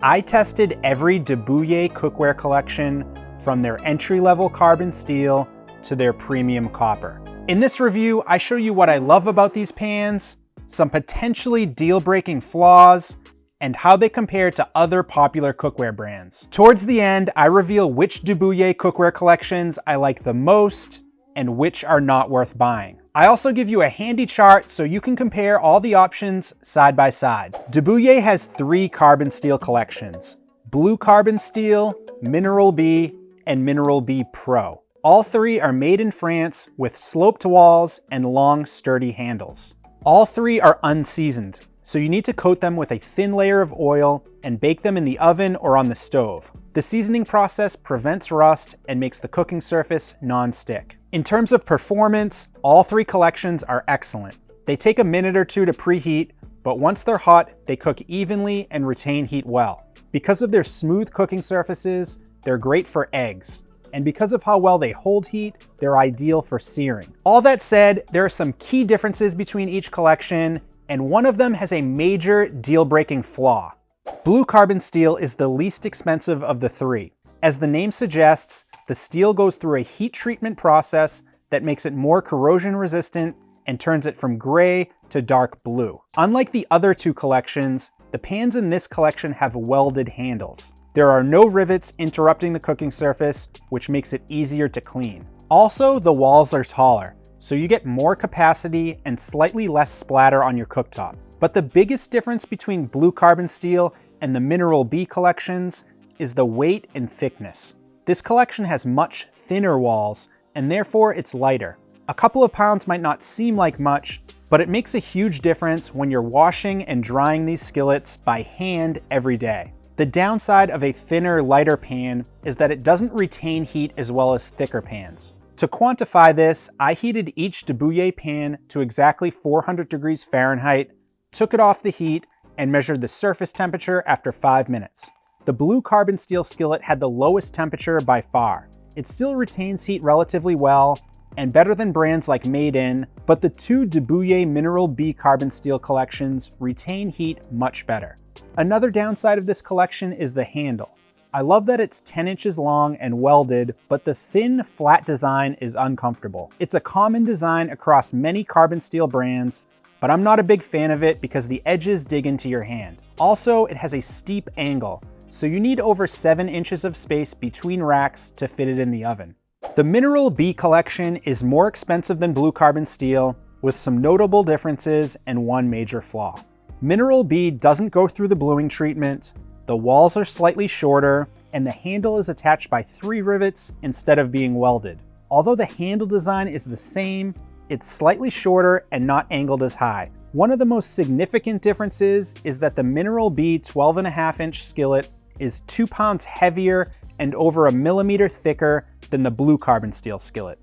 I tested every Debouille cookware collection from their entry-level carbon steel to their premium copper. In this review, I show you what I love about these pans, some potentially deal-breaking flaws, and how they compare to other popular cookware brands. Towards the end, I reveal which Debouille cookware collections I like the most and which are not worth buying. I also give you a handy chart so you can compare all the options side by side. Debouille has 3 carbon steel collections: Blue Carbon Steel, Mineral B, and Mineral B Pro. All 3 are made in France with sloped walls and long, sturdy handles. All 3 are unseasoned, so you need to coat them with a thin layer of oil and bake them in the oven or on the stove. The seasoning process prevents rust and makes the cooking surface non-stick. In terms of performance, all 3 collections are excellent. They take a minute or two to preheat, but once they're hot, they cook evenly and retain heat well. Because of their smooth cooking surfaces, they're great for eggs. And because of how well they hold heat, they're ideal for searing. All that said, there are some key differences between each collection, and one of them has a major deal-breaking flaw. Blue Carbon Steel is the least expensive of the 3. As the name suggests, the steel goes through a heat treatment process that makes it more corrosion resistant and turns it from gray to dark blue. Unlike the other 2 collections, the pans in this collection have welded handles. There are no rivets interrupting the cooking surface, which makes it easier to clean. Also, the walls are taller, so you get more capacity and slightly less splatter on your cooktop. But the biggest difference between Blue Carbon Steel and the Mineral B collections is the weight and thickness. This collection has much thinner walls, and therefore it's lighter. A couple of pounds might not seem like much, but it makes a huge difference when you're washing and drying these skillets by hand every day. The downside of a thinner, lighter pan is that it doesn't retain heat as well as thicker pans. To quantify this, I heated each Debouille pan to exactly 400 degrees Fahrenheit, took it off the heat, and measured the surface temperature after 5 minutes. The Blue Carbon Steel skillet had the lowest temperature by far. It still retains heat relatively well, and better than brands like Made In, but the 2 Debouille Mineral B carbon steel collections retain heat much better. Another downside of this collection is the handle. I love that it's 10 inches long and welded, but the thin, flat design is uncomfortable. It's a common design across many carbon steel brands, but I'm not a big fan of it because the edges dig into your hand. Also, it has a steep angle, so you need over 7 inches of space between racks to fit it in the oven. The Mineral B collection is more expensive than Blue Carbon Steel, with some notable differences and one major flaw. Mineral B doesn't go through the bluing treatment, the walls are slightly shorter, and the handle is attached by 3 rivets instead of being welded. Although the handle design is the same, it's slightly shorter and not angled as high. One of the most significant differences is that the Mineral B 12.5-inch skillet is 2 pounds heavier and over a millimeter thicker than the Blue Carbon Steel skillet.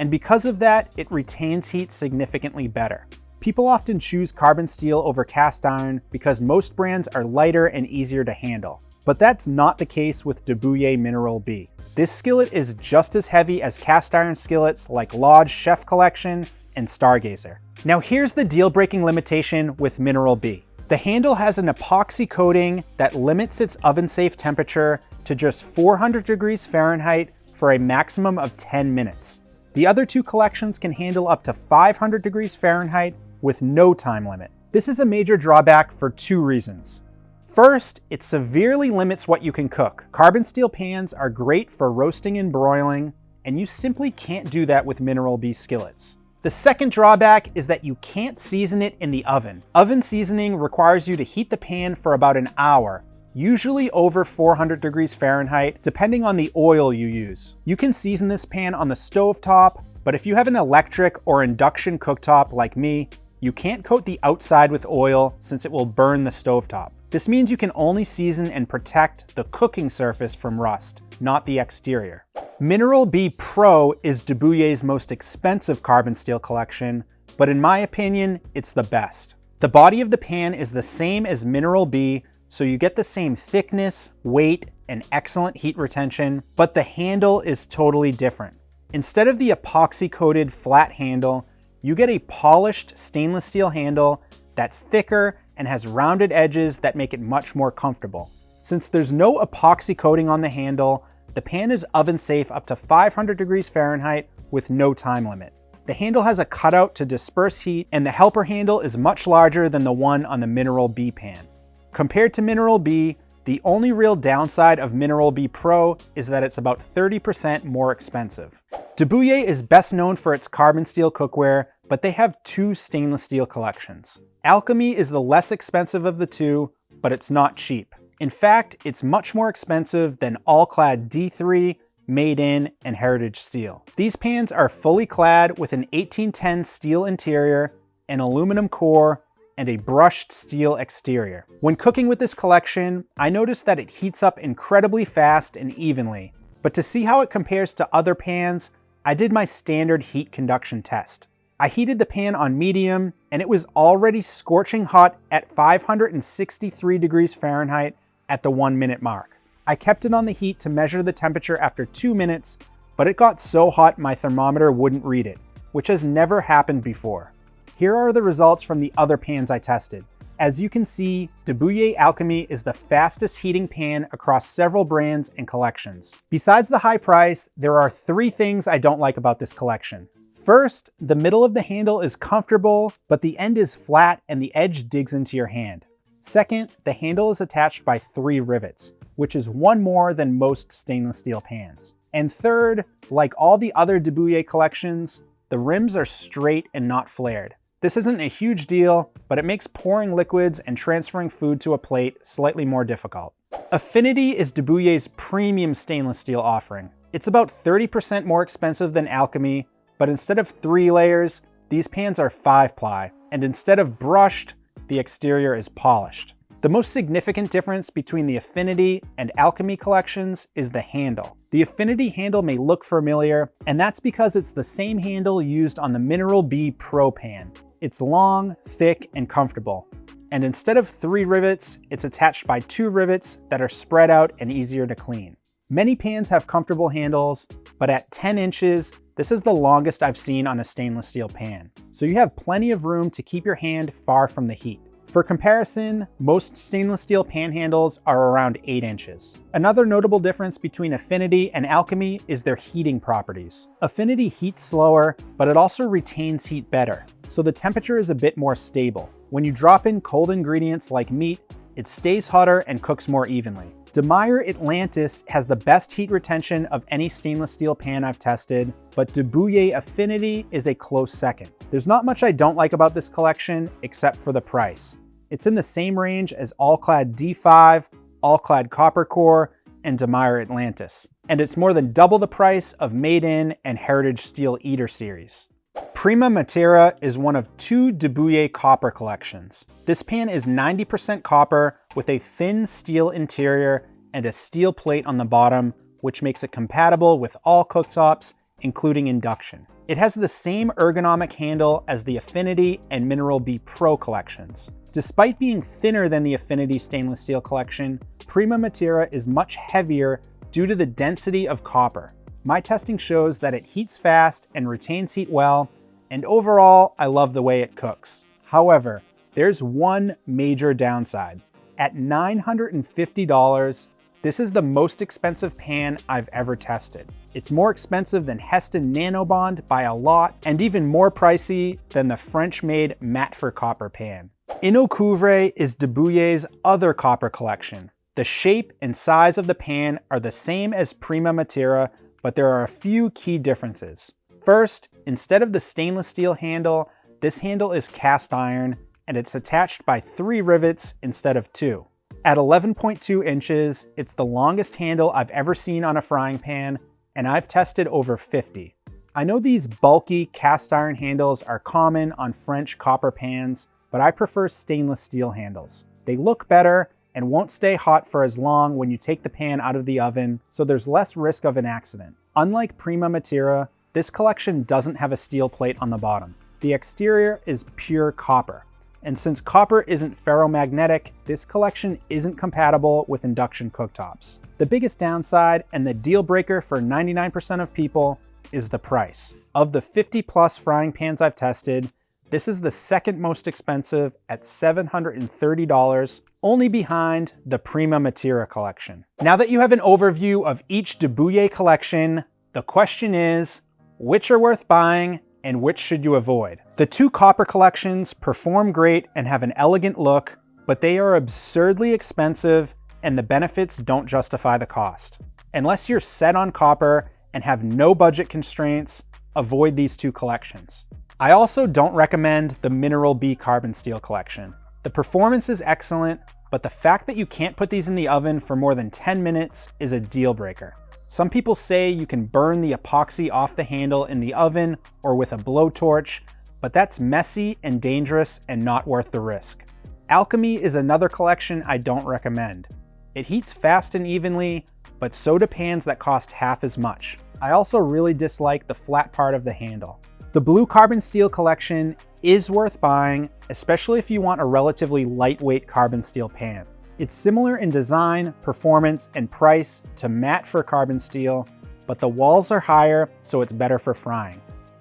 And because of that, it retains heat significantly better. People often choose carbon steel over cast iron because most brands are lighter and easier to handle. But that's not the case with Debouille Mineral B. This skillet is just as heavy as cast iron skillets like Lodge Chef Collection and Stargazer. Now here's the deal-breaking limitation with Mineral B. The handle has an epoxy coating that limits its oven-safe temperature to just 400 degrees Fahrenheit for a maximum of 10 minutes. The other 2 collections can handle up to 500 degrees Fahrenheit with no time limit. This is a major drawback for 2 reasons. First, it severely limits what you can cook. Carbon steel pans are great for roasting and broiling, and you simply can't do that with Mineral B skillets. The second drawback is that you can't season it in the oven. Oven seasoning requires you to heat the pan for about an hour, usually over 400 degrees Fahrenheit, depending on the oil you use. You can season this pan on the stovetop, but if you have an electric or induction cooktop like me, you can't coat the outside with oil since it will burn the stovetop. This means you can only season and protect the cooking surface from rust, not the exterior. Mineral B Pro is Debouille's most expensive carbon steel collection, but in my opinion, it's the best. The body of the pan is the same as Mineral B, so you get the same thickness, weight, and excellent heat retention, but the handle is totally different. Instead of the epoxy-coated flat handle, you get a polished stainless steel handle that's thicker and has rounded edges that make it much more comfortable. Since there's no epoxy coating on the handle, the pan is oven safe up to 500 degrees Fahrenheit with no time limit. The handle has a cutout to disperse heat, and the helper handle is much larger than the one on the Mineral B pan. Compared to Mineral B, the only real downside of Mineral B Pro is that it's about 30% more expensive. Debouille is best known for its carbon steel cookware, but they have two stainless steel collections. Alchemy is the less expensive of the two, but it's not cheap. In fact, it's much more expensive than all-clad D3, Made In, and Heritage Steel. These pans are fully clad with an 1810 steel interior, an aluminum core, and a brushed steel exterior. When cooking with this collection, I noticed that it heats up incredibly fast and evenly, but to see how it compares to other pans, I did my standard heat conduction test. I heated the pan on medium, and it was already scorching hot at 563 degrees Fahrenheit at the 1 minute mark. I kept it on the heat to measure the temperature after 2 minutes, but it got so hot my thermometer wouldn't read it, which has never happened before. Here are the results from the other pans I tested. As you can see, Debouille Alchemy is the fastest heating pan across several brands and collections. Besides the high price, there are 3 things I don't like about this collection. First, the middle of the handle is comfortable, but the end is flat and the edge digs into your hand. Second, the handle is attached by 3 rivets, which is 1 more than most stainless steel pans. And third, like all the other Debouille collections, the rims are straight and not flared. This isn't a huge deal, but it makes pouring liquids and transferring food to a plate slightly more difficult. Affinity is Debouille's premium stainless steel offering. It's about 30% more expensive than Alchemy, but instead of 3 layers, these pans are 5-ply, and instead of brushed, the exterior is polished. The most significant difference between the Affinity and Alchemy collections is the handle. The Affinity handle may look familiar, and that's because it's the same handle used on the Mineral B Pro pan. It's long, thick, and comfortable. And instead of 3 rivets, it's attached by 2 rivets that are spread out and easier to clean. Many pans have comfortable handles, but at 10 inches, this is the longest I've seen on a stainless steel pan. So you have plenty of room to keep your hand far from the heat. For comparison, most stainless steel pan handles are around 8 inches. Another notable difference between Affinity and Alchemy is their heating properties. Affinity heats slower, but it also retains heat better, so the temperature is a bit more stable. When you drop in cold ingredients like meat, it stays hotter and cooks more evenly. Debouille Atlantis has the best heat retention of any stainless steel pan I've tested, but Debouille Affinity is a close second. There's not much I don't like about this collection except for the price. It's in the same range as all-clad D5, all-clad Copper Core, and Debouille Atlantis. And it's more than double the price of Made In and Heritage Steel Eater series. Prima Matera is one of 2 Debouille copper collections. This pan is 90% copper with a thin steel interior and a steel plate on the bottom, which makes it compatible with all cooktops, including induction. It has the same ergonomic handle as the Affinity and Mineral B Pro collections. Despite being thinner than the Affinity stainless steel collection, Prima Matera is much heavier due to the density of copper. My testing shows that it heats fast and retains heat well, and overall, I love the way it cooks. However, there's one major downside. At $950, this is the most expensive pan I've ever tested. It's more expensive than Heston Nanobond by a lot, and even more pricey than the French-made Mat for Copper pan. Inocuivre is Debouille's other copper collection. The shape and size of the pan are the same as Prima Matera, but there are a few key differences. First, instead of the stainless steel handle, this handle is cast iron, and it's attached by 3 rivets instead of 2. At 11.2 inches, it's the longest handle I've ever seen on a frying pan, and I've tested over 50. I know these bulky cast iron handles are common on French copper pans, but I prefer stainless steel handles. They look better and won't stay hot for as long when you take the pan out of the oven, so there's less risk of an accident. Unlike Prima Matera, this collection doesn't have a steel plate on the bottom. The exterior is pure copper. And since copper isn't ferromagnetic, this collection isn't compatible with induction cooktops. The biggest downside and the deal breaker for 99% of people is the price. Of the 50+ frying pans I've tested, This is the second most expensive at $730, only behind the Prima Matera collection. Now that you have an overview of each Debouillé collection, the question is, which are worth buying and which should you avoid? The two copper collections perform great and have an elegant look, but they are absurdly expensive and the benefits don't justify the cost. Unless you're set on copper and have no budget constraints, avoid these two collections. I also don't recommend the Mineral B carbon steel collection. The performance is excellent, but the fact that you can't put these in the oven for more than 10 minutes is a deal breaker. Some people say you can burn the epoxy off the handle in the oven or with a blowtorch, but that's messy and dangerous and not worth the risk. Alchemy is another collection I don't recommend. It heats fast and evenly, but so do pans that cost half as much. I also really dislike the flat part of the handle. The blue carbon steel collection is worth buying, especially if you want a relatively lightweight carbon steel pan. It's similar in design, performance, and price to matte for carbon steel, but the walls are higher, so it's better for frying.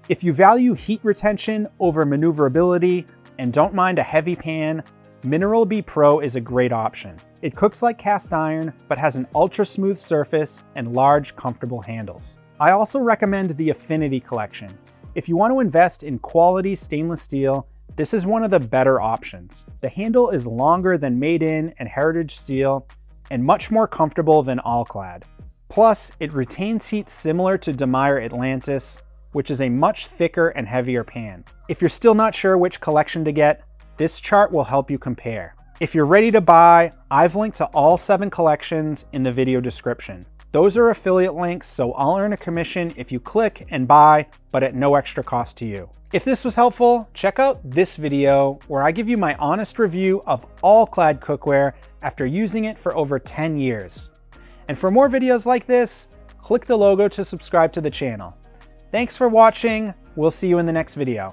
If you value heat retention over maneuverability and don't mind a heavy pan, Mineral B Pro is a great option. It cooks like cast iron, but has an ultra smooth surface and large, comfortable handles. I also recommend the Affinity collection. If you want to invest in quality stainless steel, this is one of the better options. The handle is longer than made-in and heritage steel and much more comfortable than all-clad. Plus, it retains heat similar to Demayer Atlantis, which is a much thicker and heavier pan. If you're still not sure which collection to get, this chart will help you compare. If you're ready to buy, I've linked to all 7 collections in the video description. Those are affiliate links, so I'll earn a commission if you click and buy, but at no extra cost to you. If this was helpful, check out this video where I give you my honest review of all clad cookware after using it for over 10 years. And for more videos like this, click the logo to subscribe to the channel. Thanks for watching. We'll see you in the next video.